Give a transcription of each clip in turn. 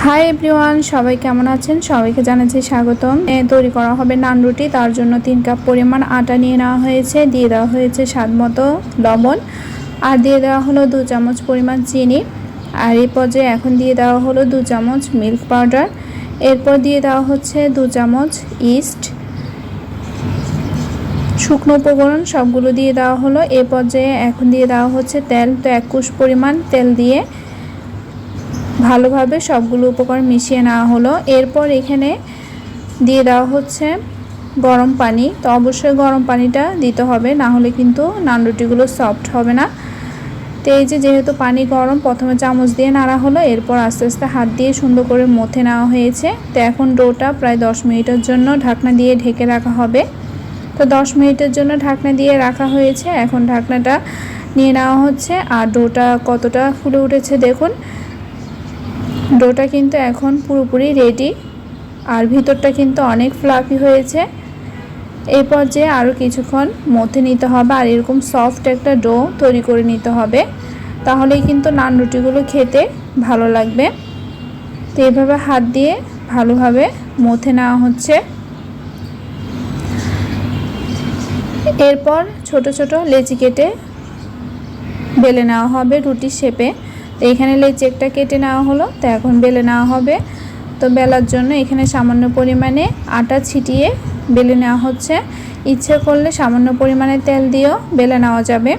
Hi everyone, সবাই কেমন আছেন? সবাইকে জানাচ্ছি স্বাগতম। তৈরি করা হবে নান রুটি। তার জন্য 3 কাপ পরিমাণ আটা নিয়ে নেওয়া হয়েছে, দিয়ে দেওয়া হয়েছে স্বাদ মতো লবণ, আর দিয়ে দেওয়া হলো 2 চামচ পরিমাণ চিনি। আর এই পর্যায়ে এখন দিয়ে দেওয়া হলো 2 চামচ মিল্ক পাউডার। এরপর দিয়ে দেওয়া হচ্ছে 2 চামচ ইস্ট। শুকনো উপকরণ সবগুলো দিয়ে দেওয়া হলো। এই পর্যায়ে এখন দিয়ে দেওয়া হচ্ছে তেল। তো 1 কুশ পরিমাণ তেল দিয়ে ভালোভাবে সবগুলো উপকরণ মিশিয়ে নেওয়া হলো। এরপর এখানে দিয়ে দেওয়া হচ্ছে গরম পানি। তো অবশ্যই গরম পানিটা দিতে হবে, না হলে কিন্তু নান রুটিগুলো সফট হবে না। তো এই যেহেতু পানি গরম, প্রথমে চামচ দিয়ে নাড়া হলো, এরপর আস্তে আস্তে হাত দিয়ে সুন্দর করে মথে নেওয়া হয়েছে। তো এখন ডোটা প্রায় 10 মিনিটের জন্য ঢাকনা দিয়ে ঢেকে রাখা হবে। তো 10 মিনিটের জন্য ঢাকনা দিয়ে রাখা হয়েছে। এখন ঢাকনাটা নিয়ে নেওয়া হচ্ছে, আর ডোটা কতটা ফুলে উঠেছে দেখুন। ডোটা কিন্তু এখন পুরোপুরি রেডি, আর ভিতরটা কিন্তু অনেক ফ্লাফি হয়েছে। এই পর্যায়ে আরও কিছুক্ষণ মথে নিতে হবে, আর এরকম সফট একটা ডো তৈরি করে নিতে হবে, তাহলেই কিন্তু নান রুটিগুলো খেতে ভালো লাগবে। তো এইভাবে হাত দিয়ে ভালোভাবে মথে নেওয়া হচ্ছে। এরপর ছোট ছোট লেচি কেটে বেলে নেওয়া হবে রুটির শেপে। তো এখানে লেচি একটা কেটে নেওয়া হলো, তো এখন বেলে নেওয়া হবে। তো বেলার জন্য এখানে সামান্য পরিমাণে আটা ছিটিয়ে বেলে নেওয়া হচ্ছে। ইচ্ছে করলে সামান্য পরিমাণে তেল দিয়েও বেলে নেওয়া যাবে।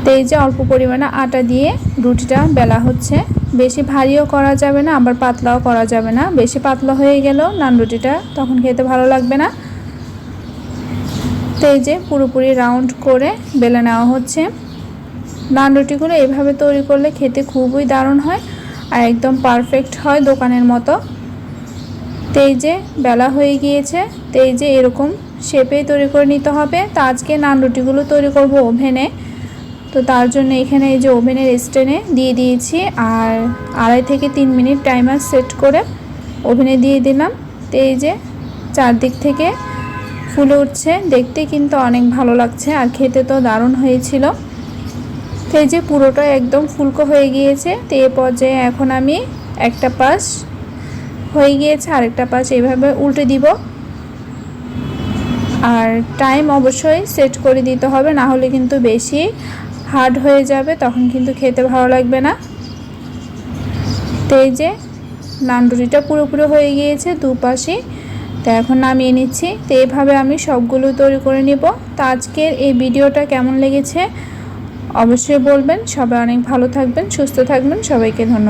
তো এই যে অল্প পরিমাণে আটা দিয়ে রুটিটা বেলা হচ্ছে। বেশি ভারীও করা যাবে না, আবার পাতলাও করা যাবে না। বেশি পাতলা হয়ে গেলেও নান রুটিটা তখন খেতে ভালো লাগবে না। তো এই যে পুরোপুরি রাউন্ড করে বেলে নেওয়া হচ্ছে। নান রুটিগুলো এভাবে তৈরি করলে খেতে খুবই দারুণ হয়, আর একদম পারফেক্ট হয় দোকানের মতো। তো এই যে বেলা হয়ে গিয়েছে। তো এই যে এরকম শেপে তৈরি করে নিতে হবে। তো আজকে নান রুটিগুলো তৈরি করব ওভেনে। তো তার জন্য এখানে এই যে ওভেনের স্ট্যান্ডে দিয়ে দিয়েছি, আর 2.5 থেকে 3 মিনিট টাইমার সেট করে ওভেনে দিয়ে দিলাম। তো এই যে চারদিক থেকে ফুলে উঠছে, দেখতে কিন্তু অনেক ভালো লাগছে, আর খেতে তো দারুণ হয়েছিল। তো এই যে পুরোটা একদম ফুলকো হয়ে গিয়েছে। তো এই পর্যায়ে এখন আমি একটা পাশ হয়ে গিয়েছে, আরেকটা পাশ এইভাবে উল্টে দিব। আর টাইম অবশ্যই সেট করে দিতে হবে, না হলে কিন্তু বেশি হার্ড হয়ে যাবে, তখন কিন্তু খেতে ভালো লাগবে না। তো এই যে নান রুটিটা পুরোপুরি হয়ে গিয়েছে দুপাশে। তো এখন নামিয়ে নিচ্ছি। তো এইভাবে আমি সবগুলো তৈরি করে নিব। তো আজকের এই ভিডিওটা কেমন লেগেছে অবশ্যই বলবেন। সবাই অনেক ভালো থাকবেন, সুস্থ থাকবেন। সবাইকে ধন্যবাদ।